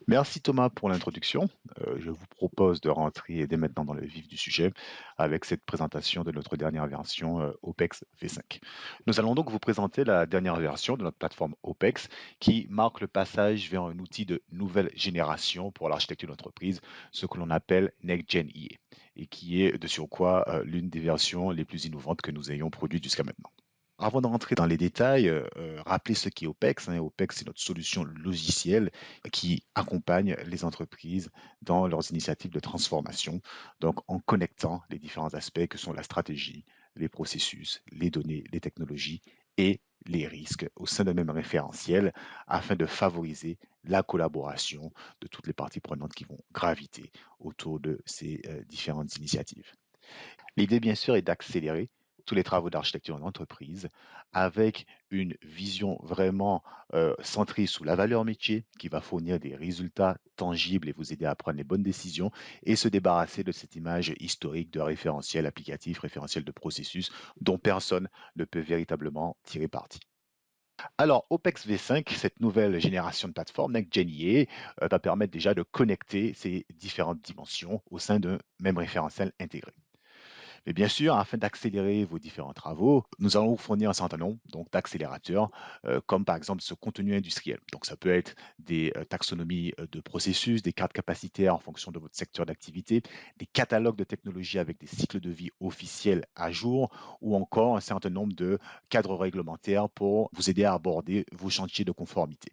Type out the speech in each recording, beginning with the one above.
Merci Thomas pour l'introduction. Je vous propose de rentrer dès maintenant dans le vif du sujet avec cette présentation de notre dernière version OPEX V5. Nous allons donc vous présenter la dernière version de notre plateforme OPEX qui marque le passage vers un outil de nouvelle génération pour l'architecture d'entreprise, ce que l'on appelle NextGen IA, et qui est de surcroît l'une des versions les plus innovantes que nous ayons produites jusqu'à maintenant. Avant de rentrer dans les détails, rappelez ce qu'est OPEX, hein. OPEX, c'est notre solution logicielle qui accompagne les entreprises dans leurs initiatives de transformation, donc en connectant les différents aspects que sont la stratégie, les processus, les données, les technologies et les risques au sein d'un même référentiel afin de favoriser la collaboration de toutes les parties prenantes qui vont graviter autour de ces différentes initiatives. L'idée, bien sûr, est d'accélérer tous les travaux d'architecture en entreprise avec une vision vraiment centrée sur la valeur métier qui va fournir des résultats tangibles et vous aider à prendre les bonnes décisions et se débarrasser de cette image historique de référentiel applicatif, référentiel de processus dont personne ne peut véritablement tirer parti. Alors, OPEX V5, cette nouvelle génération de plateforme NextGen IA, va permettre déjà de connecter ces différentes dimensions au sein d'un même référentiel intégré. Mais bien sûr, afin d'accélérer vos différents travaux, nous allons vous fournir un certain nombre donc, d'accélérateurs, comme par exemple ce contenu industriel. Donc, ça peut être des taxonomies de processus, des cartes capacitaires en fonction de votre secteur d'activité, des catalogues de technologies avec des cycles de vie officiels à jour, ou encore un certain nombre de cadres réglementaires pour vous aider à aborder vos chantiers de conformité.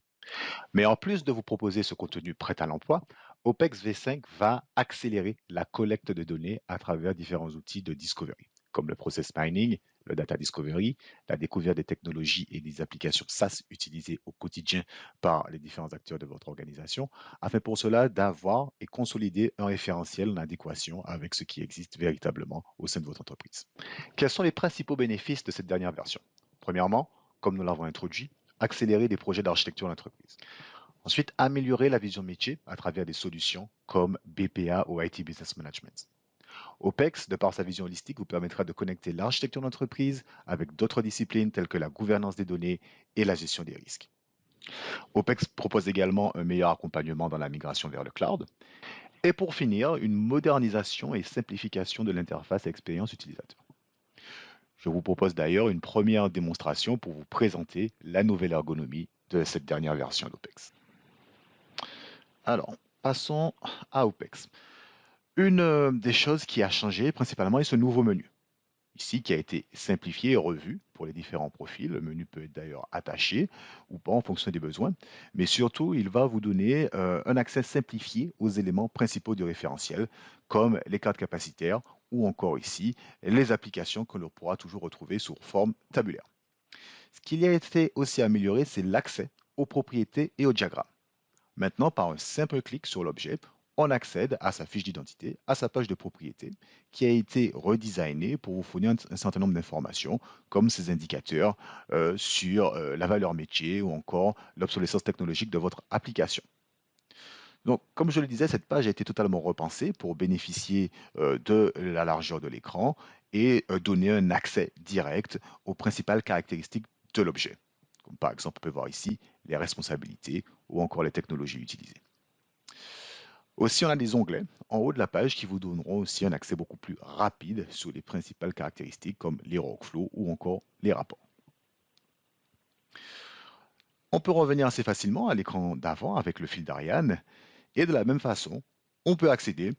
Mais en plus de vous proposer ce contenu prêt à l'emploi, OPEX V5 va accélérer la collecte de données à travers différents outils de discovery, comme le process mining, le data discovery, la découverte des technologies et des applications SaaS utilisées au quotidien par les différents acteurs de votre organisation, afin pour cela d'avoir et consolider un référentiel en adéquation avec ce qui existe véritablement au sein de votre entreprise. Quels sont les principaux bénéfices de cette dernière version? Premièrement, comme nous l'avons introduit, accélérer des projets d'architecture d'entreprise. Ensuite, améliorer la vision métier à travers des solutions comme BPA ou IT Business Management. OPEX, de par sa vision holistique, vous permettra de connecter l'architecture d'entreprise avec d'autres disciplines telles que la gouvernance des données et la gestion des risques. OPEX propose également un meilleur accompagnement dans la migration vers le cloud. Et pour finir, une modernisation et simplification de l'interface expérience utilisateur. Je vous propose d'ailleurs une première démonstration pour vous présenter la nouvelle ergonomie de cette dernière version d'OPEX. Alors, passons à OPEX. Une des choses qui a changé principalement est ce nouveau menu, ici qui a été simplifié et revu pour les différents profils. Le menu peut être d'ailleurs attaché ou pas en fonction des besoins, mais surtout il va vous donner un accès simplifié aux éléments principaux du référentiel, comme les cartes capacitaires ou encore ici les applications que l'on pourra toujours retrouver sous forme tabulaire. Ce qui a été aussi amélioré, c'est l'accès aux propriétés et aux diagrammes. Maintenant, par un simple clic sur l'objet, on accède à sa fiche d'identité, à sa page de propriété, qui a été redesignée pour vous fournir un certain nombre d'informations, comme ces indicateurs sur la valeur métier ou encore l'obsolescence technologique de votre application. Donc, comme je le disais, cette page a été totalement repensée pour bénéficier de la largeur de l'écran et donner un accès direct aux principales caractéristiques de l'objet. Comme par exemple, on peut voir ici les responsabilités ou encore les technologies utilisées. Aussi, on a des onglets en haut de la page qui vous donneront aussi un accès beaucoup plus rapide sur les principales caractéristiques comme les workflows ou encore les rapports. On peut revenir assez facilement à l'écran d'avant avec le fil d'Ariane et de la même façon, on peut accéder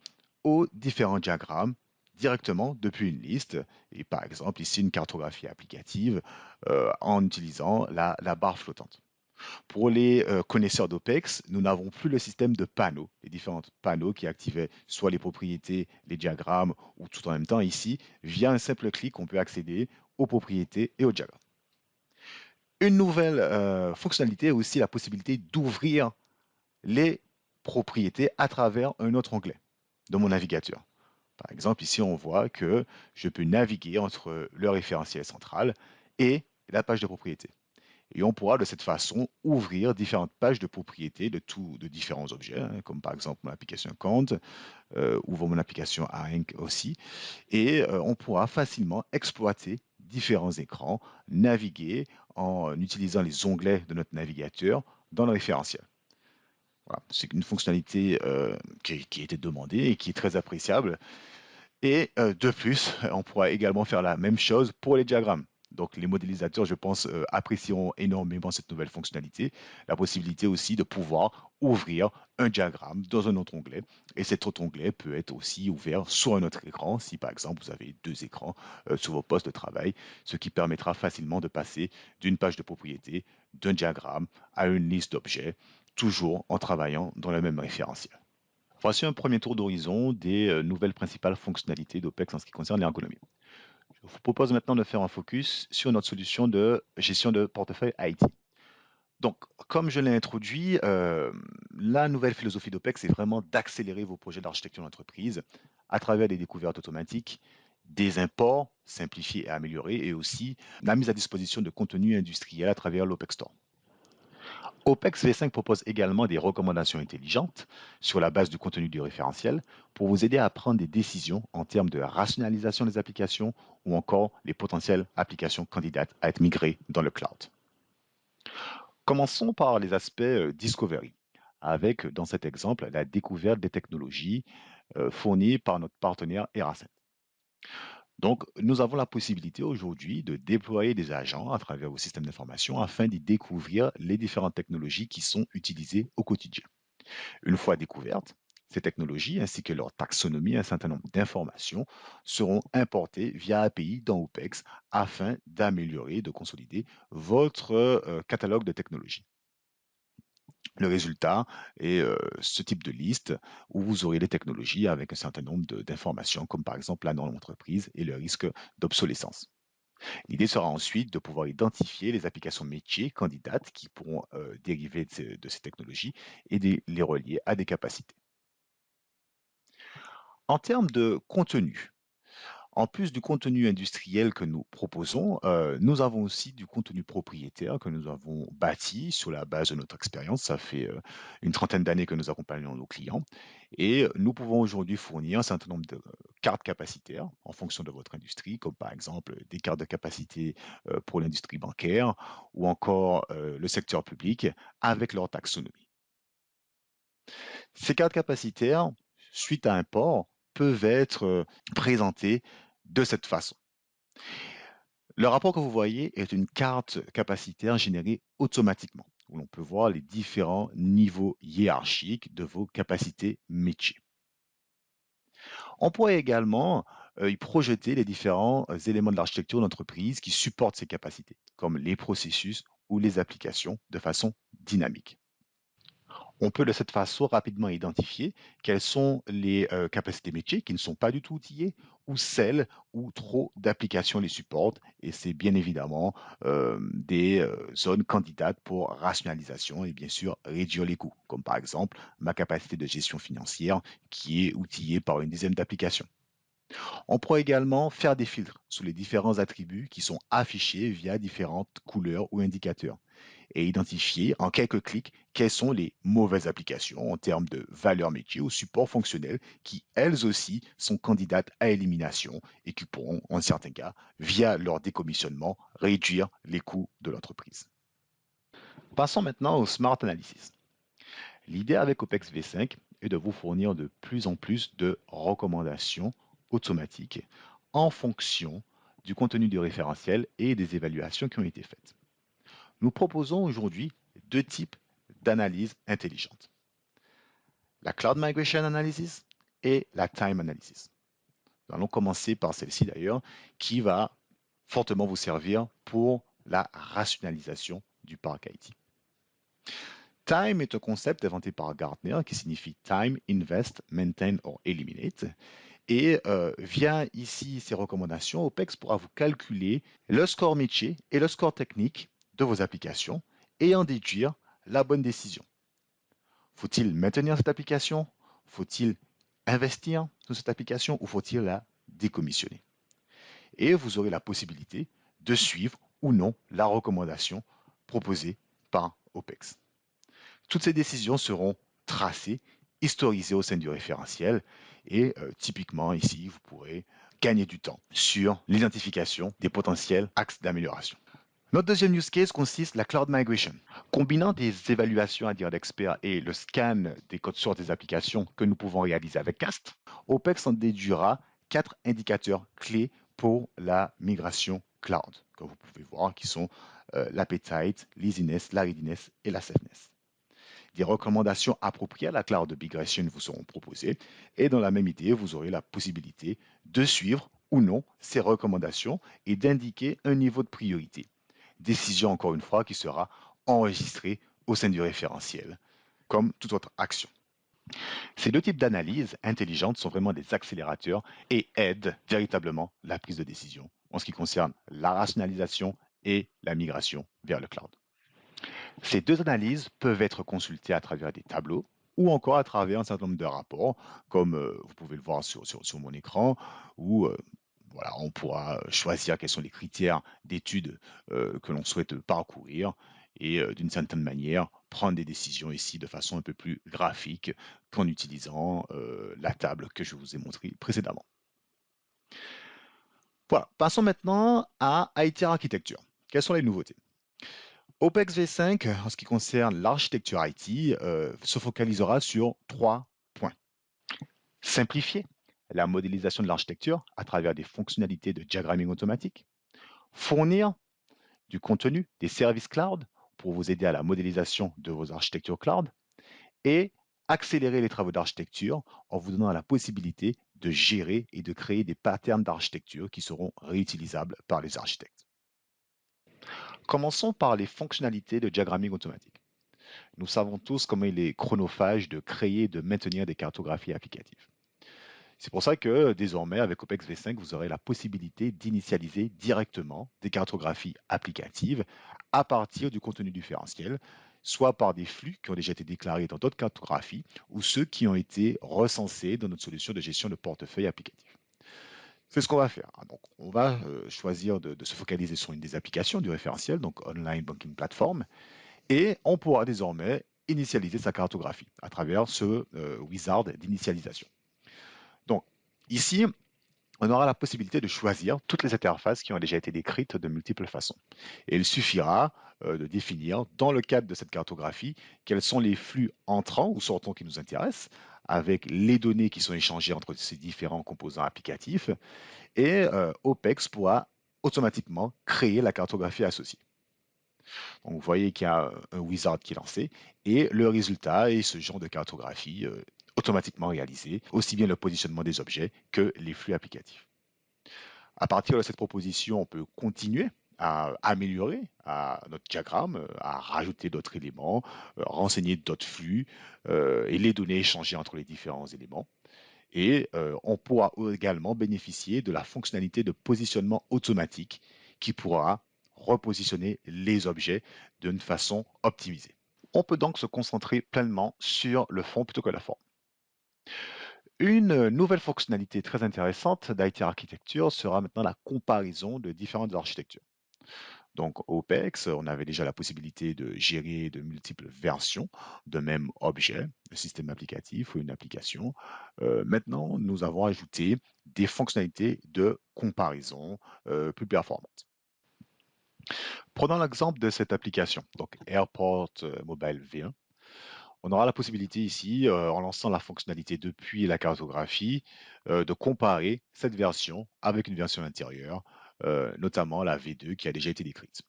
aux différents diagrammes directement depuis une liste et par exemple ici une cartographie applicative en utilisant la barre flottante. Pour les connaisseurs d'OPEX, nous n'avons plus le système de panneaux, les différents panneaux qui activaient soit les propriétés, les diagrammes ou tout en même temps ici, via un simple clic, on peut accéder aux propriétés et aux diagrammes. Une nouvelle fonctionnalité est aussi la possibilité d'ouvrir les propriétés à travers un autre onglet de mon navigateur. Par exemple, ici, on voit que je peux naviguer entre le référentiel central et la page de propriété. Et on pourra de cette façon ouvrir différentes pages de propriété de différents objets, hein, comme par exemple mon application Compte, ouvre mon application Aink aussi, et on pourra facilement exploiter différents écrans, naviguer en utilisant les onglets de notre navigateur dans le référentiel. Voilà, c'est une fonctionnalité qui a été demandée et qui est très appréciable. Et de plus, on pourra également faire la même chose pour les diagrammes. Donc les modélisateurs, je pense, apprécieront énormément cette nouvelle fonctionnalité, la possibilité aussi de pouvoir ouvrir un diagramme dans un autre onglet. Et cet autre onglet peut être aussi ouvert sur un autre écran, si par exemple vous avez deux écrans sur vos postes de travail, ce qui permettra facilement de passer d'une page de propriété, d'un diagramme à une liste d'objets, toujours en travaillant dans le même référentiel. Voici un premier tour d'horizon des nouvelles principales fonctionnalités d'OPEX en ce qui concerne l'ergonomie. Je vous propose maintenant de faire un focus sur notre solution de gestion de portefeuille IT. Donc, comme je l'ai introduit, la nouvelle philosophie d'OPEX est vraiment d'accélérer vos projets d'architecture d'entreprise à travers des découvertes automatiques, des imports simplifiés et améliorés, et aussi la mise à disposition de contenu industriel à travers l'OPEX Store. OPEX V5 propose également des recommandations intelligentes sur la base du contenu du référentiel pour vous aider à prendre des décisions en termes de rationalisation des applications ou encore les potentielles applications candidates à être migrées dans le cloud. Commençons par les aspects discovery, avec dans cet exemple la découverte des technologies fournies par notre partenaire Eraset. Donc, nous avons la possibilité aujourd'hui de déployer des agents à travers vos systèmes d'information afin d'y découvrir les différentes technologies qui sont utilisées au quotidien. Une fois découvertes, ces technologies ainsi que leur taxonomie, un certain nombre d'informations seront importées via API dans OPEX afin d'améliorer, de consolider votre catalogue de technologies. Le résultat est ce type de liste où vous aurez les technologies avec un certain nombre d'informations, comme par exemple la norme d'entreprise et le risque d'obsolescence. L'idée sera ensuite de pouvoir identifier les applications métiers candidates qui pourront dériver de ces technologies et de les relier à des capacités. En termes de contenu, en plus du contenu industriel que nous proposons, nous avons aussi du contenu propriétaire que nous avons bâti sur la base de notre expérience. Ça fait une trentaine d'années que nous accompagnons nos clients et nous pouvons aujourd'hui fournir un certain nombre de cartes capacitaires en fonction de votre industrie, comme par exemple des cartes de capacité pour l'industrie bancaire ou encore le secteur public avec leur taxonomie. Ces cartes capacitaires, suite à un port, peuvent être présentées de cette façon. Le rapport que vous voyez est une carte capacitaire générée automatiquement, où l'on peut voir les différents niveaux hiérarchiques de vos capacités métiers. On pourrait également y projeter les différents éléments de l'architecture d'entreprise qui supportent ces capacités, comme les processus ou les applications de façon dynamique. On peut de cette façon rapidement identifier quelles sont les capacités métiers qui ne sont pas du tout outillées ou celles où trop d'applications les supportent. Et c'est bien évidemment des zones candidates pour rationalisation et bien sûr réduire les coûts, comme par exemple ma capacité de gestion financière qui est outillée par une dizaine d'applications. On pourrait également faire des filtres sur les différents attributs qui sont affichés via différentes couleurs ou indicateurs et identifier en quelques clics quelles sont les mauvaises applications en termes de valeur métier ou support fonctionnel qui, elles aussi, sont candidates à élimination et qui pourront, en certains cas, via leur décommissionnement, réduire les coûts de l'entreprise. Passons maintenant au Smart Analysis. L'idée avec OPEX V5 est de vous fournir de plus en plus de recommandations automatiques en fonction du contenu du référentiel et des évaluations qui ont été faites. Nous proposons aujourd'hui deux types d'analyse intelligente. La Cloud Migration Analysis et la Time Analysis. Nous allons commencer par celle-ci d'ailleurs, qui va fortement vous servir pour la rationalisation du parc IT. Time est un concept inventé par Gartner qui signifie Time, Invest, Maintain or Eliminate. Et via ici ces recommandations, OPEX pourra vous calculer le score métier et le score technique de vos applications et en déduire la bonne décision. Faut-il maintenir cette application? Faut-il investir dans cette application ou faut-il la décommissionner? Et vous aurez la possibilité de suivre ou non la recommandation proposée par OPEX. Toutes ces décisions seront tracées, historisées au sein du référentiel et typiquement ici, vous pourrez gagner du temps sur l'identification des potentiels axes d'amélioration. Notre deuxième use case consiste la cloud migration. Combinant des évaluations à dire d'experts et le scan des codes sources des applications que nous pouvons réaliser avec CAST, OPEX en déduira 4 indicateurs clés pour la migration cloud, comme vous pouvez voir, qui sont l'appetite, l'easiness, la readiness et la safeness. Des recommandations appropriées à la cloud migration vous seront proposées et dans la même idée, vous aurez la possibilité de suivre ou non ces recommandations et d'indiquer un niveau de priorité. Décision, encore une fois, qui sera enregistrée au sein du référentiel, comme toute autre action. Ces deux types d'analyses intelligentes sont vraiment des accélérateurs et aident véritablement la prise de décision en ce qui concerne la rationalisation et la migration vers le cloud. Ces deux analyses peuvent être consultées à travers des tableaux ou encore à travers un certain nombre de rapports, comme vous pouvez le voir sur mon écran, où voilà, on pourra choisir quels sont les critères d'études que l'on souhaite parcourir et d'une certaine manière prendre des décisions ici de façon un peu plus graphique qu'en utilisant la table que je vous ai montrée précédemment. Voilà, passons maintenant à IT Architecture. Quelles sont les nouveautés? OPEX V5, en ce qui concerne l'architecture IT, se focalisera sur 3 points. Simplifier la modélisation de l'architecture à travers des fonctionnalités de diagramming automatique. Fournir du contenu, des services cloud pour vous aider à la modélisation de vos architectures cloud. Et accélérer les travaux d'architecture en vous donnant la possibilité de gérer et de créer des patterns d'architecture qui seront réutilisables par les architectes. Commençons par les fonctionnalités de diagramming automatique. Nous savons tous comment il est chronophage de créer et de maintenir des cartographies applicatives. C'est pour ça que désormais, avec OPEX V5, vous aurez la possibilité d'initialiser directement des cartographies applicatives à partir du contenu différentiel, soit par des flux qui ont déjà été déclarés dans d'autres cartographies ou ceux qui ont été recensés dans notre solution de gestion de portefeuille applicatif. C'est ce qu'on va faire. Donc, on va choisir de se focaliser sur une des applications du référentiel, donc Online Banking Platform, et on pourra désormais initialiser sa cartographie à travers ce wizard d'initialisation. Donc, ici, on aura la possibilité de choisir toutes les interfaces qui ont déjà été décrites de multiples façons. Et il suffira de définir, dans le cadre de cette cartographie, quels sont les flux entrants ou sortants qui nous intéressent, avec les données qui sont échangées entre ces différents composants applicatifs, et OPEX pourra automatiquement créer la cartographie associée. Donc, vous voyez qu'il y a un wizard qui est lancé et le résultat est ce genre de cartographie automatiquement réalisée, aussi bien le positionnement des objets que les flux applicatifs. À partir de cette proposition, on peut continuer à améliorer notre diagramme, à rajouter d'autres éléments, renseigner d'autres flux et les données échangées entre les différents éléments. Et on pourra également bénéficier de la fonctionnalité de positionnement automatique qui pourra repositionner les objets d'une façon optimisée. On peut donc se concentrer pleinement sur le fond plutôt que la forme. Une nouvelle fonctionnalité très intéressante d'IT Architecture sera maintenant la comparaison de différentes architectures. Donc, OPEX, on avait déjà la possibilité de gérer de multiples versions de même objet, un système applicatif ou une application. Maintenant, nous avons ajouté des fonctionnalités de comparaison plus performantes. Prenons l'exemple de cette application, donc Airport Mobile V1. On aura la possibilité ici, en lançant la fonctionnalité depuis la cartographie, de comparer cette version avec une version intérieure, notamment la V2 qui a déjà été décrite.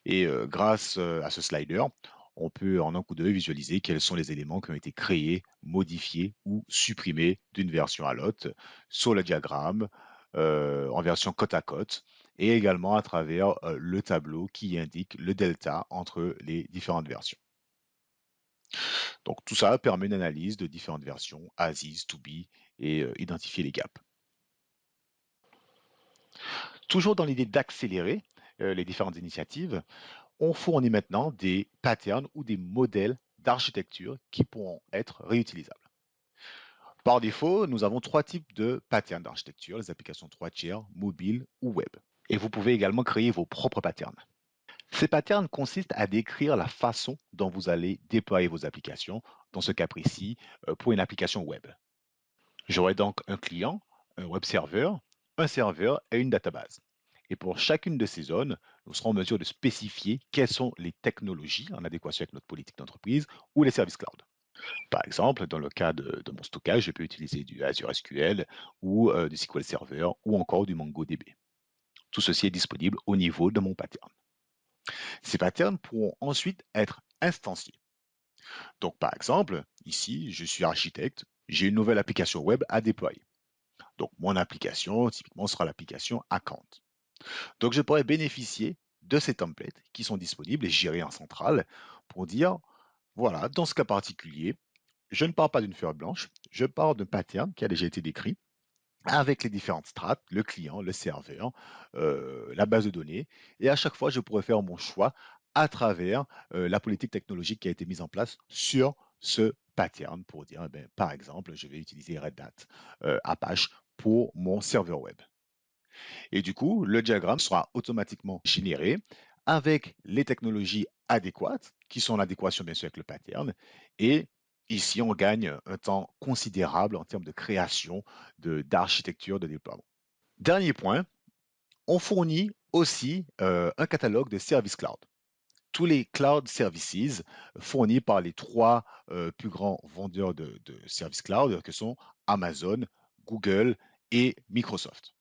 Et grâce à ce slider, on peut en un coup d'œil visualiser quels sont les éléments qui ont été créés, modifiés ou supprimés d'une version à l'autre sur le diagramme, en version côte à côte, et également à travers le tableau qui indique le delta entre les différentes versions. Donc tout ça permet une analyse de différentes versions, as is, to be, et identifier les gaps. Toujours dans l'idée d'accélérer les différentes initiatives, on fournit maintenant des patterns ou des modèles d'architecture qui pourront être réutilisables. Par défaut, nous avons 3 types de patterns d'architecture, les applications 3 tiers, mobile ou web. Et vous pouvez également créer vos propres patterns. Ces patterns consistent à décrire la façon dont vous allez déployer vos applications, dans ce cas précis, pour une application web. J'aurai donc un client, un web serveur et une database. Et pour chacune de ces zones, nous serons en mesure de spécifier quelles sont les technologies en adéquation avec notre politique d'entreprise ou les services cloud. Par exemple, dans le cas de mon stockage, je peux utiliser du Azure SQL ou du SQL Server ou encore du MongoDB. Tout ceci est disponible au niveau de mon pattern. Ces patterns pourront ensuite être instanciés. Donc, par exemple, ici, je suis architecte, j'ai une nouvelle application web à déployer. Donc, mon application, typiquement, sera l'application Account. Donc, je pourrais bénéficier de ces templates qui sont disponibles et gérés en centrale pour dire, voilà, dans ce cas particulier, je ne pars pas d'une feuille blanche, je pars d'un pattern qui a déjà été décrit avec les différentes strates, le client, le serveur, la base de données. Et à chaque fois, je pourrais faire mon choix à travers la politique technologique qui a été mise en place sur ce pattern pour dire, eh ben, par exemple, je vais utiliser Red Hat Apache pour mon serveur web. Et du coup, le diagramme sera automatiquement généré avec les technologies adéquates, qui sont en adéquation bien sûr avec le pattern. Et ici, on gagne un temps considérable en termes de création, d'architecture, de déploiement. Dernier point, on fournit aussi un catalogue de services cloud. Tous les cloud services fournis par les trois plus grands vendeurs de services cloud que sont Amazon, Google et Microsoft.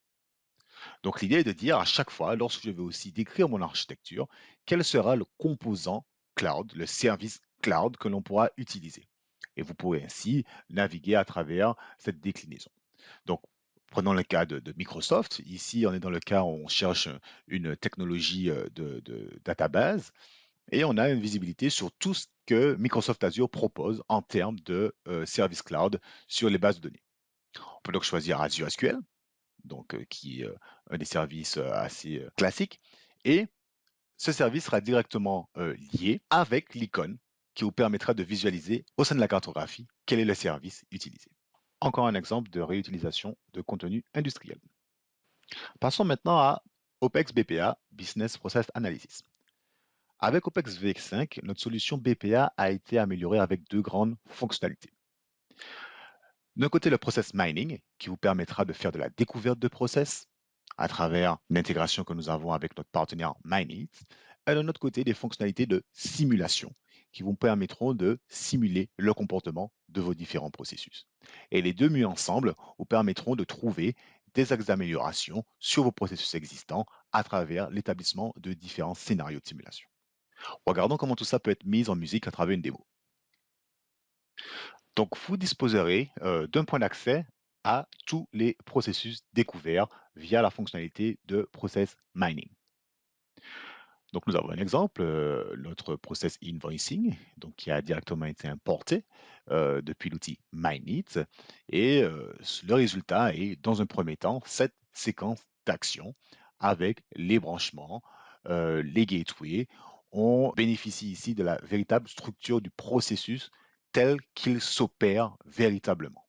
Donc l'idée est de dire à chaque fois, lorsque je vais aussi décrire mon architecture, quel sera le composant cloud, le service cloud que l'on pourra utiliser. Et vous pourrez ainsi naviguer à travers cette déclinaison. Donc, prenons le cas de Microsoft. Ici, on est dans le cas où on cherche une technologie de database et on a une visibilité sur tout ce que Microsoft Azure propose en termes de service cloud sur les bases de données. On peut donc choisir Azure SQL, donc qui est un des services assez classiques. Et ce service sera directement lié avec l'icône qui vous permettra de visualiser au sein de la cartographie quel est le service utilisé. Encore un exemple de réutilisation de contenu industriel. Passons maintenant à OPEX BPA, Business Process Analysis. Avec OPEX V5, notre solution BPA a été améliorée avec deux grandes fonctionnalités. D'un côté, le process mining, qui vous permettra de faire de la découverte de process à travers l'intégration que nous avons avec notre partenaire Mineit, et de notre côté, des fonctionnalités de simulation qui vous permettront de simuler le comportement de vos différents processus. Et les deux mis ensemble vous permettront de trouver des axes d'amélioration sur vos processus existants à travers l'établissement de différents scénarios de simulation. Regardons comment tout ça peut être mis en musique à travers une démo. Donc, vous disposerez d'un point d'accès à tous les processus découverts via la fonctionnalité de Process Mining. Donc, nous avons un exemple, notre process invoicing, donc qui a directement été importé depuis l'outil Mineit. Et le résultat est, dans un premier temps, cette séquence d'actions avec les branchements, les gateways. On bénéficie ici de la véritable structure du processus tel qu'il s'opère véritablement.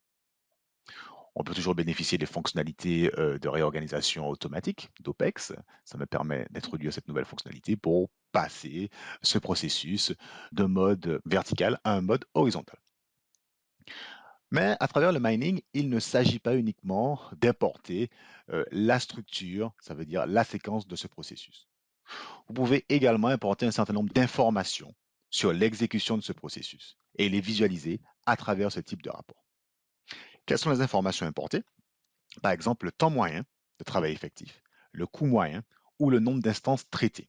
On peut toujours bénéficier des fonctionnalités de réorganisation automatique d'OPEX. Ça me permet d'introduire cette nouvelle fonctionnalité pour passer ce processus d'un mode vertical à un mode horizontal. Mais à travers le mining, il ne s'agit pas uniquement d'importer la structure, ça veut dire la séquence de ce processus. Vous pouvez également importer un certain nombre d'informations sur l'exécution de ce processus et les visualiser à travers ce type de rapport. Quelles sont les informations importées? Par exemple, le temps moyen de travail effectif, le coût moyen ou le nombre d'instances traitées.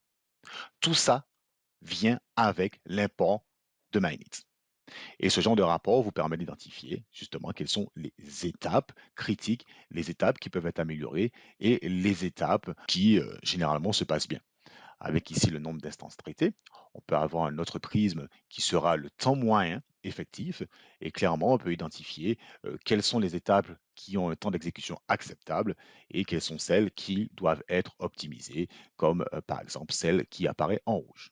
Tout ça vient avec l'import de Mineit. Et ce genre de rapport vous permet d'identifier justement quelles sont les étapes critiques, les étapes qui peuvent être améliorées et les étapes qui généralement se passent bien. Avec ici le nombre d'instances traitées, on peut avoir un autre prisme qui sera le temps moyen effectif et clairement on peut identifier quelles sont les étapes qui ont un temps d'exécution acceptable et quelles sont celles qui doivent être optimisées, comme par exemple celle qui apparaît en rouge.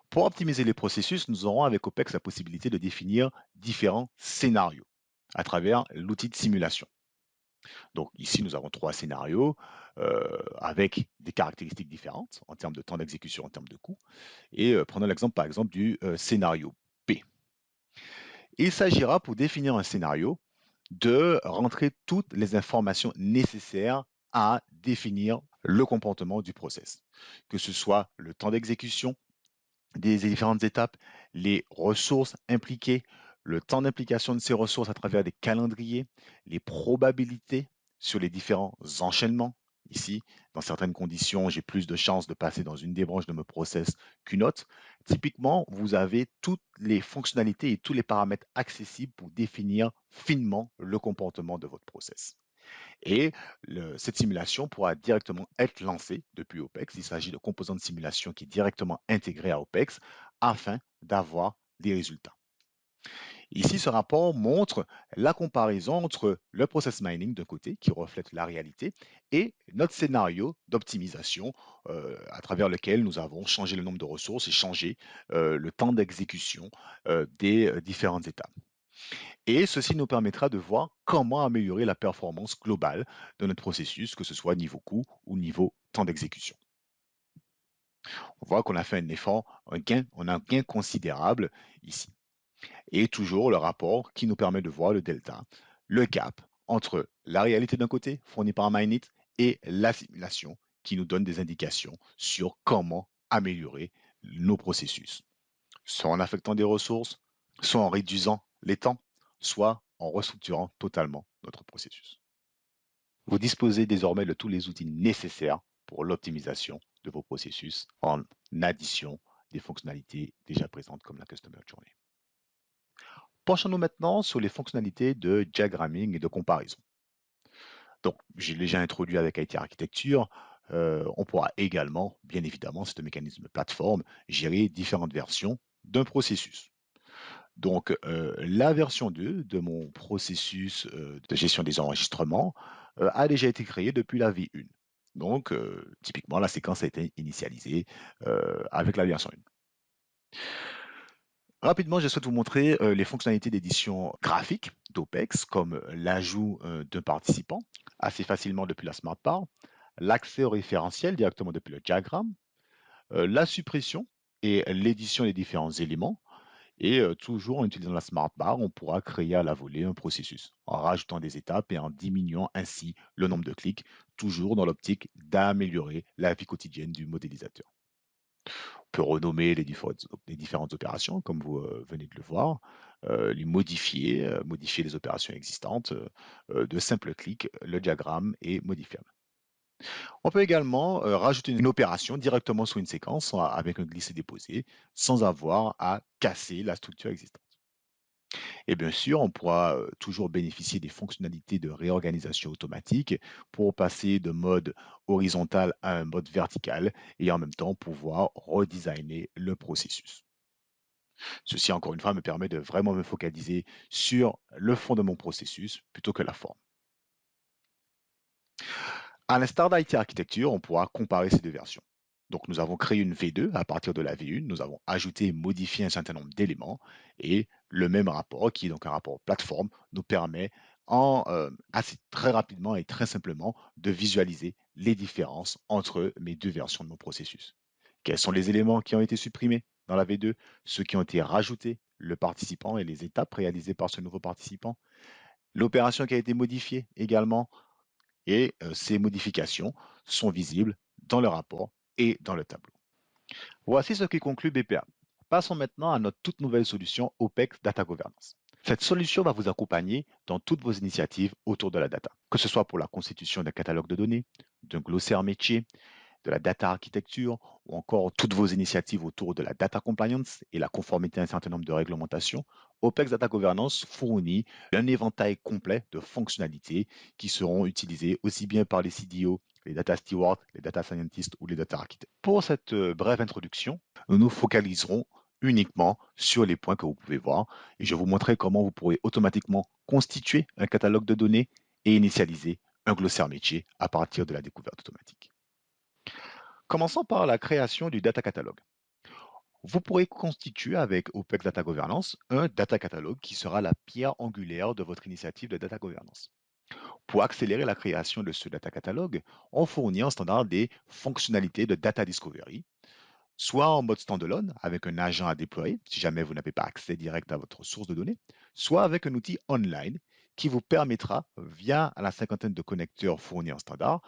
Pour optimiser les processus, nous aurons avec OPEX la possibilité de définir différents scénarios à travers l'outil de simulation. Donc ici, nous avons trois scénarios avec des caractéristiques différentes en termes de temps d'exécution, en termes de coût. Et prenons l'exemple par exemple du scénario P. Il s'agira pour définir un scénario de rentrer toutes les informations nécessaires à définir le comportement du process, que ce soit le temps d'exécution des différentes étapes, les ressources impliquées, le temps d'implication de ces ressources à travers des calendriers, les probabilités sur les différents enchaînements. Ici, dans certaines conditions, j'ai plus de chances de passer dans une des branches de mon process qu'une autre. Typiquement, vous avez toutes les fonctionnalités et tous les paramètres accessibles pour définir finement le comportement de votre process. Et cette simulation pourra directement être lancée depuis OPEX. Il s'agit de composants de simulation qui est directement intégré à OPEX afin d'avoir des résultats. Ici, ce rapport montre la comparaison entre le process mining d'un côté, qui reflète la réalité, et notre scénario d'optimisation à travers lequel nous avons changé le nombre de ressources et changé le temps d'exécution des différentes étapes. Et ceci nous permettra de voir comment améliorer la performance globale de notre processus, que ce soit niveau coût ou niveau temps d'exécution. On voit qu'on a fait un effort, on a un gain considérable ici. Et toujours le rapport qui nous permet de voir le delta, le gap entre la réalité d'un côté, fournie par Minit, et la simulation qui nous donne des indications sur comment améliorer nos processus, soit en affectant des ressources, soit en réduisant les temps, soit en restructurant totalement notre processus. Vous disposez désormais de tous les outils nécessaires pour l'optimisation de vos processus en addition des fonctionnalités déjà présentes comme la Customer Journey. Penchons-nous maintenant sur les fonctionnalités de diagramming et de comparaison. Donc, j'ai déjà introduit avec IT Architecture. On pourra également, bien évidemment, c'est un mécanisme plateforme, gérer différentes versions d'un processus. Donc, la version 2 de mon processus de gestion des enregistrements a déjà été créée depuis la V1. Donc, typiquement, la séquence a été initialisée avec la version 1. Rapidement, je souhaite vous montrer les fonctionnalités d'édition graphique d'OPEX, comme l'ajout d'un participant assez facilement depuis la Smart Bar, l'accès au référentiel directement depuis le diagramme, la suppression et l'édition des différents éléments. Et toujours en utilisant la Smart Bar, on pourra créer à la volée un processus en rajoutant des étapes et en diminuant ainsi le nombre de clics, toujours dans l'optique d'améliorer la vie quotidienne du modélisateur. On peut renommer les différentes opérations, comme vous venez de le voir, les modifier, modifier les opérations existantes, de simples clics, le diagramme est modifiable. On peut également rajouter une opération directement sur une séquence avec un glisser-déposer, sans avoir à casser la structure existante. Et bien sûr, on pourra toujours bénéficier des fonctionnalités de réorganisation automatique pour passer de mode horizontal à un mode vertical et en même temps pouvoir redesigner le processus. Ceci, encore une fois, me permet de vraiment me focaliser sur le fond de mon processus plutôt que la forme. À l'instar d'IT Architecture, on pourra comparer ces deux versions. Donc, nous avons créé une V2 à partir de la V1, nous avons ajouté et modifié un certain nombre d'éléments et le même rapport, qui est donc un rapport plateforme, nous permet assez très rapidement et très simplement de visualiser les différences entre mes deux versions de mon processus. Quels sont les éléments qui ont été supprimés dans la V2, ceux qui ont été rajoutés, le participant et les étapes réalisées par ce nouveau participant, l'opération qui a été modifiée également, et ces modifications sont visibles dans le rapport et dans le tableau. Voici ce qui conclut BPA. Passons maintenant à notre toute nouvelle solution OPEX Data Governance. Cette solution va vous accompagner dans toutes vos initiatives autour de la data, que ce soit pour la constitution d'un catalogue de données, d'un glossaire métier, de la data architecture ou encore toutes vos initiatives autour de la data compliance et la conformité à un certain nombre de réglementations. OPEX Data Governance fournit un éventail complet de fonctionnalités qui seront utilisées aussi bien par les CDO, les data stewards, les data scientists ou les data architectes. Pour cette brève introduction, nous nous focaliserons uniquement sur les points que vous pouvez voir et je vous montrerai comment vous pourrez automatiquement constituer un catalogue de données et initialiser un glossaire métier à partir de la découverte automatique. Commençons par la création du data catalogue. Vous pourrez constituer avec OPEX Data Governance un data catalogue qui sera la pierre angulaire de votre initiative de data governance. Pour accélérer la création de ce data catalogue, on fournit en standard des fonctionnalités de data discovery, soit en mode standalone avec un agent à déployer si jamais vous n'avez pas accès direct à votre source de données, soit avec un outil online qui vous permettra, via la cinquantaine de connecteurs fournis en standard,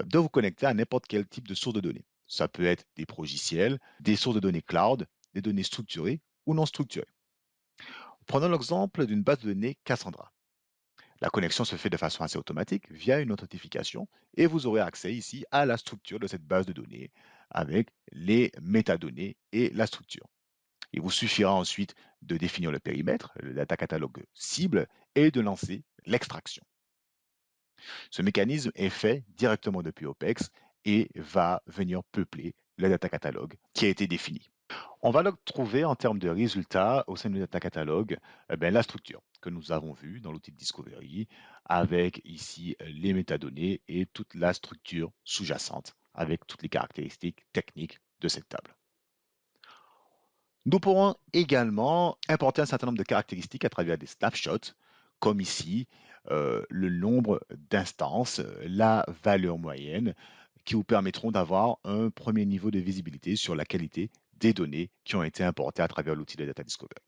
de vous connecter à n'importe quel type de source de données. Ça peut être des progiciels, des sources de données cloud, des données structurées ou non structurées. Prenons l'exemple d'une base de données Cassandra. La connexion se fait de façon assez automatique via une authentification et vous aurez accès ici à la structure de cette base de données avec les métadonnées et la structure. Il vous suffira ensuite de définir le périmètre, le data catalogue cible et de lancer l'extraction. Ce mécanisme est fait directement depuis OPEX et va venir peupler le data catalogue qui a été défini. On va donc trouver en termes de résultats au sein du data catalogue la structure que nous avons vue dans l'outil de Discovery avec ici les métadonnées et toute la structure sous-jacente avec toutes les caractéristiques techniques de cette table. Nous pourrons également importer un certain nombre de caractéristiques à travers des snapshots, comme ici le nombre d'instances, la valeur moyenne, qui vous permettront d'avoir un premier niveau de visibilité sur la qualité des données qui ont été importées à travers l'outil de Data Discovery.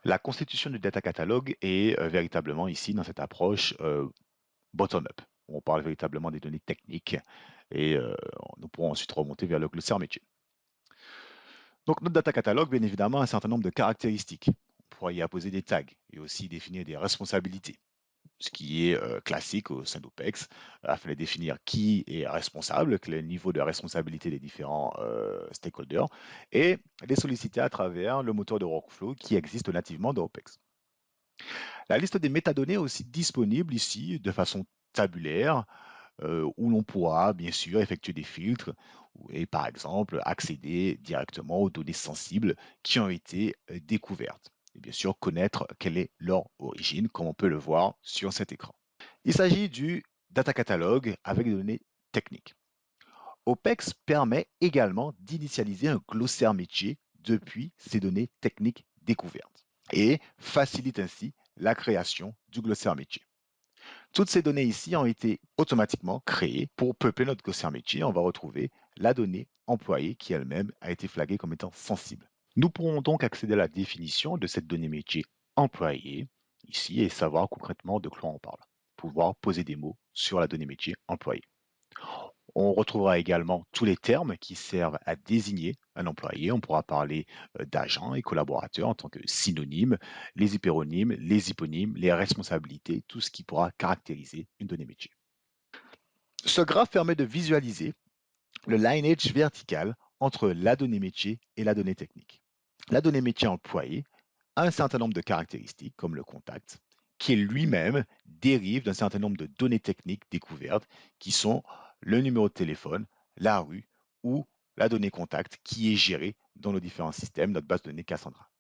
La constitution du data catalogue est véritablement ici dans cette approche bottom-up. On parle véritablement des données techniques et nous pourrons ensuite remonter vers le glossaire métier. Donc, notre data catalogue, bien évidemment, a un certain nombre de caractéristiques. On pourra y apposer des tags et aussi définir des responsabilités, ce qui est classique au sein d'OPEX, afin de définir qui est responsable, quel est le niveau de responsabilité des différents stakeholders, et les solliciter à travers le moteur de workflow qui existe nativement dans OPEX. La liste des métadonnées est aussi disponible ici de façon tabulaire, où l'on pourra bien sûr effectuer des filtres et par exemple accéder directement aux données sensibles qui ont été découvertes. Et bien sûr connaître quelle est leur origine, comme on peut le voir sur cet écran. Il s'agit du data catalogue avec des données techniques. OPEX permet également d'initialiser un glossaire métier depuis ces données techniques découvertes et facilite ainsi la création du glossaire métier. Toutes ces données ici ont été automatiquement créées pour peupler notre glossaire métier. On va retrouver la donnée employée qui elle-même a été flaguée comme étant sensible. Nous pourrons donc accéder à la définition de cette donnée métier employée ici et savoir concrètement de quoi on parle. Pouvoir poser des mots sur la donnée métier employée. On retrouvera également tous les termes qui servent à désigner un employé. On pourra parler d'agent et collaborateur en tant que synonyme, les hyperonymes, les hyponymes, les responsabilités, tout ce qui pourra caractériser une donnée métier. Ce graphe permet de visualiser le lineage vertical entre la donnée métier et la donnée technique. La donnée métier employée a un certain nombre de caractéristiques, comme le contact, qui lui-même dérive d'un certain nombre de données techniques découvertes, qui sont le numéro de téléphone, la rue ou la donnée contact qui est gérée dans nos différents systèmes, notre base de données Cassandra.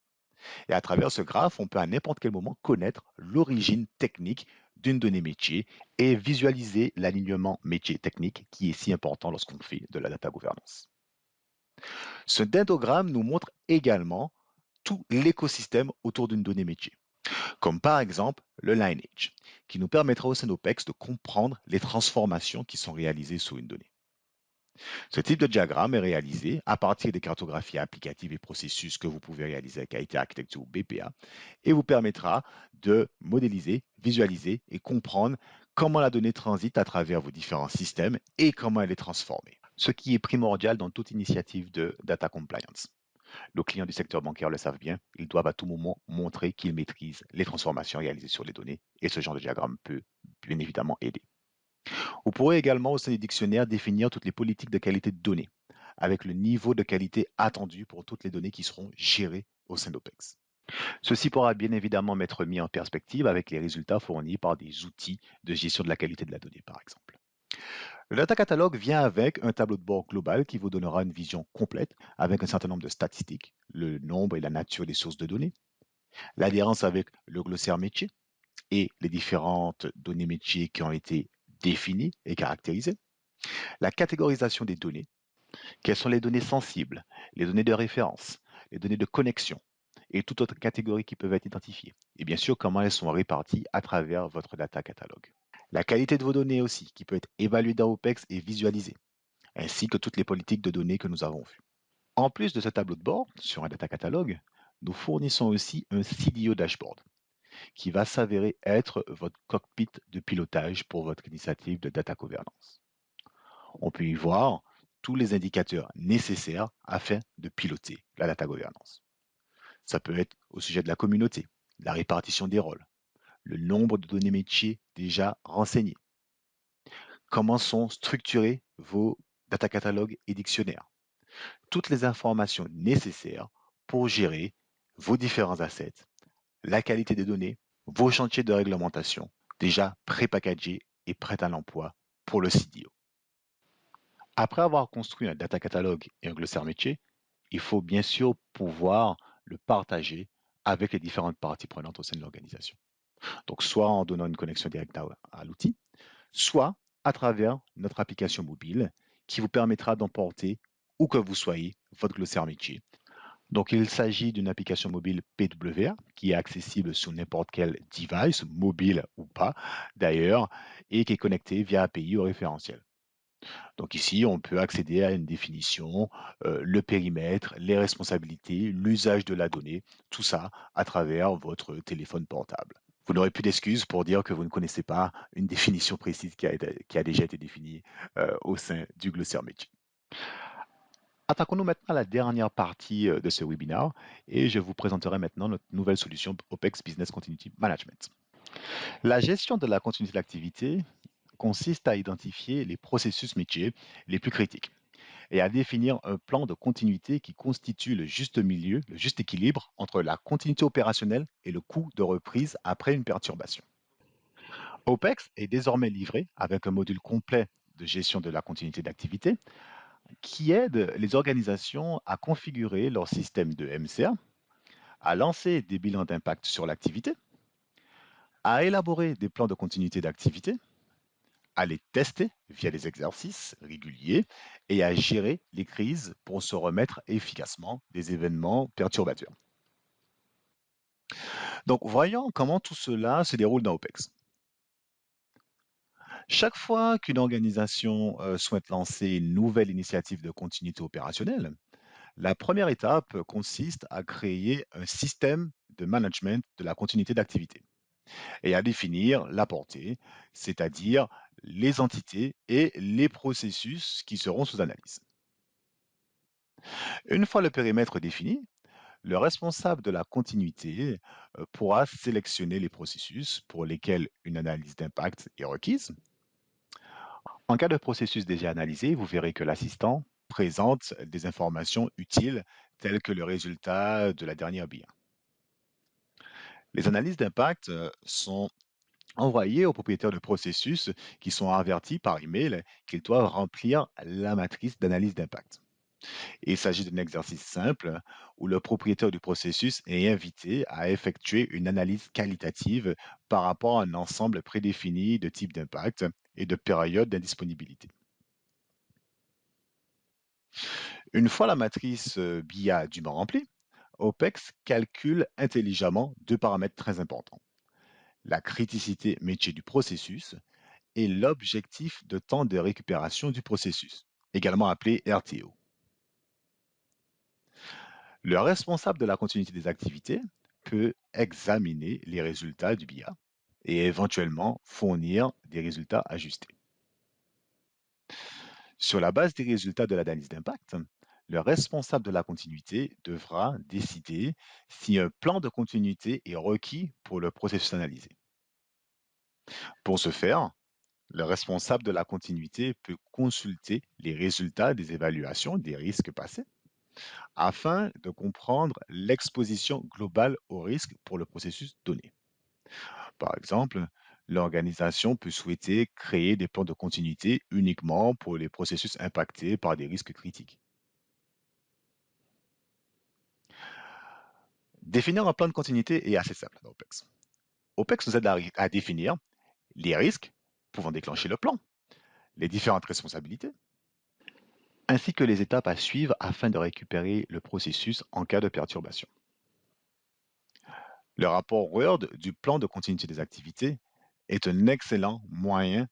Et à travers ce graphe, on peut à n'importe quel moment connaître l'origine technique d'une donnée métier et visualiser l'alignement métier technique qui est si important lorsqu'on fait de la data governance. Ce dendrogramme nous montre également tout l'écosystème autour d'une donnée métier, comme par exemple le lineage, qui nous permettra au sein d'OPEX de comprendre les transformations qui sont réalisées sur une donnée. Ce type de diagramme est réalisé à partir des cartographies applicatives et processus que vous pouvez réaliser avec IT Architecture ou BPA et vous permettra de modéliser, visualiser et comprendre comment la donnée transite à travers vos différents systèmes et comment elle est transformée. Ce qui est primordial dans toute initiative de data compliance. Nos clients du secteur bancaire le savent bien, ils doivent à tout moment montrer qu'ils maîtrisent les transformations réalisées sur les données et ce genre de diagramme peut bien évidemment aider. Vous pourrez également au sein du dictionnaire définir toutes les politiques de qualité de données avec le niveau de qualité attendu pour toutes les données qui seront gérées au sein d'OPEX. Ceci pourra bien évidemment m'être mis en perspective avec les résultats fournis par des outils de gestion de la qualité de la donnée, par exemple. Le Data Catalog vient avec un tableau de bord global qui vous donnera une vision complète avec un certain nombre de statistiques, le nombre et la nature des sources de données, l'adhérence avec le glossaire métier et les différentes données métiers qui ont été définies et caractérisées, la catégorisation des données, quelles sont les données sensibles, les données de référence, les données de connexion et toute autre catégorie qui peuvent être identifiées, et bien sûr comment elles sont réparties à travers votre Data Catalog. La qualité de vos données aussi, qui peut être évaluée dans OPEX et visualisée, ainsi que toutes les politiques de données que nous avons vues. En plus de ce tableau de bord sur un data catalogue, nous fournissons aussi un CDO dashboard qui va s'avérer être votre cockpit de pilotage pour votre initiative de data governance. On peut y voir tous les indicateurs nécessaires afin de piloter la data governance. Ça peut être au sujet de la communauté, la répartition des rôles, le nombre de données métiers déjà renseignées, comment sont structurés vos data catalogues et dictionnaires, toutes les informations nécessaires pour gérer vos différents assets, la qualité des données, vos chantiers de réglementation déjà pré-packagés et prêts à l'emploi pour le CDO. Après avoir construit un data catalogue et un glossaire métier, il faut bien sûr pouvoir le partager avec les différentes parties prenantes au sein de l'organisation. Donc, soit en donnant une connexion directe à l'outil, soit à travers notre application mobile qui vous permettra d'emporter où que vous soyez votre glossaire métier. Donc, il s'agit d'une application mobile PWA qui est accessible sur n'importe quel device, mobile ou pas d'ailleurs, et qui est connectée via API au référentiel. Donc ici, on peut accéder à une définition, le périmètre, les responsabilités, l'usage de la donnée, tout ça à travers votre téléphone portable. Vous n'aurez plus d'excuses pour dire que vous ne connaissez pas une définition précise qui a déjà été définie au sein du glossaire métier. Attaquons-nous maintenant à la dernière partie de ce webinaire et je vous présenterai maintenant notre nouvelle solution OPEX Business Continuity Management. La gestion de la continuité d'activité consiste à identifier les processus métiers les plus critiques et à définir un plan de continuité qui constitue le juste milieu, le juste équilibre entre la continuité opérationnelle et le coût de reprise après une perturbation. OPEX est désormais livré avec un module complet de gestion de la continuité d'activité qui aide les organisations à configurer leur système de MCA, à lancer des bilans d'impact sur l'activité, à élaborer des plans de continuité d'activité, à les tester via des exercices réguliers et à gérer les crises pour se remettre efficacement des événements perturbateurs. Donc, voyons comment tout cela se déroule dans OPEX. Chaque fois qu'une organisation souhaite lancer une nouvelle initiative de continuité opérationnelle, la première étape consiste à créer un système de management de la continuité d'activité et à définir la portée, c'est-à-dire les entités et les processus qui seront sous analyse. Une fois le périmètre défini, le responsable de la continuité pourra sélectionner les processus pour lesquels une analyse d'impact est requise. En cas de processus déjà analysé, vous verrez que l'assistant présente des informations utiles telles que le résultat de la dernière BIA. Les analyses d'impact sont envoyées aux propriétaires de processus qui sont avertis par email qu'ils doivent remplir la matrice d'analyse d'impact. Il s'agit d'un exercice simple où le propriétaire du processus est invité à effectuer une analyse qualitative par rapport à un ensemble prédéfini de types d'impact et de périodes d'indisponibilité. Une fois la matrice BIA dûment remplie, OPEX calcule intelligemment deux paramètres très importants: la criticité métier du processus et l'objectif de temps de récupération du processus, également appelé RTO. Le responsable de la continuité des activités peut examiner les résultats du BIA et éventuellement fournir des résultats ajustés. Sur la base des résultats de l'analyse d'impact, le responsable de la continuité devra décider si un plan de continuité est requis pour le processus analysé. Pour ce faire, le responsable de la continuité peut consulter les résultats des évaluations des risques passés afin de comprendre l'exposition globale au risque pour le processus donné. Par exemple, l'organisation peut souhaiter créer des plans de continuité uniquement pour les processus impactés par des risques critiques. Définir un plan de continuité est assez simple dans OPEX. OPEX nous aide à définir les risques pouvant déclencher le plan, les différentes responsabilités, ainsi que les étapes à suivre afin de récupérer le processus en cas de perturbation. Le rapport Word du plan de continuité des activités est un excellent moyen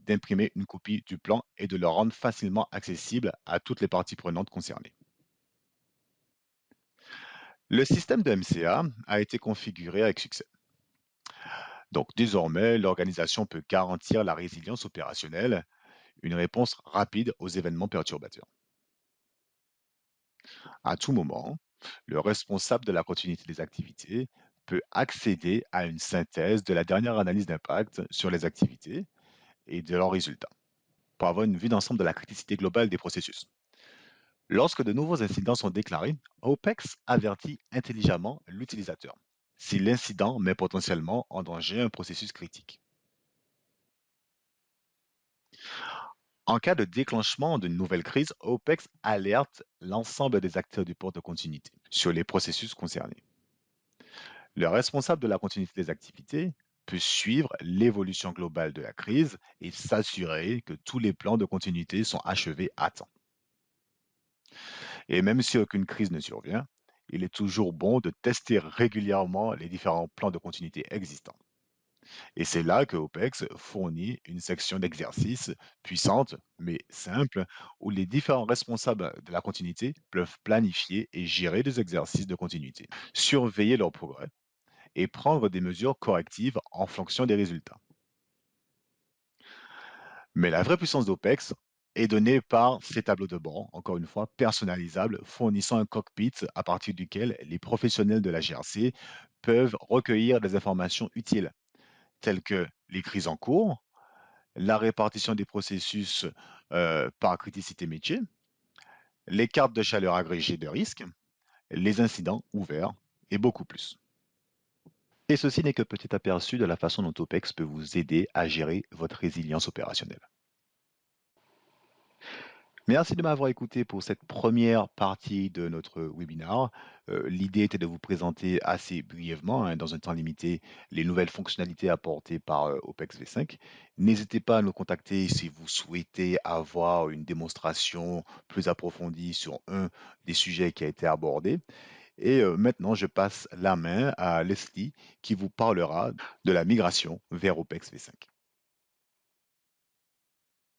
d'imprimer une copie du plan et de le rendre facilement accessible à toutes les parties prenantes concernées. Le système de MCA a été configuré avec succès. Donc désormais, l'organisation peut garantir la résilience opérationnelle une réponse rapide aux événements perturbateurs. À tout moment, le responsable de la continuité des activités peut accéder à une synthèse de la dernière analyse d'impact sur les activités et de leurs résultats, pour avoir une vue d'ensemble de la criticité globale des processus. Lorsque de nouveaux incidents sont déclarés, OPEX avertit intelligemment l'utilisateur si l'incident met potentiellement en danger un processus critique. En cas de déclenchement d'une nouvelle crise, OPEX alerte l'ensemble des acteurs du port de continuité sur les processus concernés. Le responsable de la continuité des activités peut suivre l'évolution globale de la crise et s'assurer que tous les plans de continuité sont achevés à temps. Et même si aucune crise ne survient, il est toujours bon de tester régulièrement les différents plans de continuité existants. Et c'est là que OPEX fournit une section d'exercices puissante, mais simple, où les différents responsables de la continuité peuvent planifier et gérer des exercices de continuité, surveiller leur progrès et prendre des mesures correctives en fonction des résultats. Mais la vraie puissance d'OPEX est donnée par ces tableaux de bord, encore une fois, personnalisables, fournissant un cockpit à partir duquel les professionnels de la GRC peuvent recueillir des informations utiles, telles que les crises en cours, la répartition des processus par criticité métier, les cartes de chaleur agrégées de risque, les incidents ouverts et beaucoup plus. Et ceci n'est que petit aperçu de la façon dont OPEX peut vous aider à gérer votre résilience opérationnelle. Merci de m'avoir écouté pour cette première partie de notre webinaire. L'idée était de vous présenter assez brièvement, hein, dans un temps limité, les nouvelles fonctionnalités apportées par OPEX V5. N'hésitez pas à nous contacter si vous souhaitez avoir une démonstration plus approfondie sur un des sujets qui a été abordé. Et maintenant, je passe la main à Leslie qui vous parlera de la migration vers OPEX V5.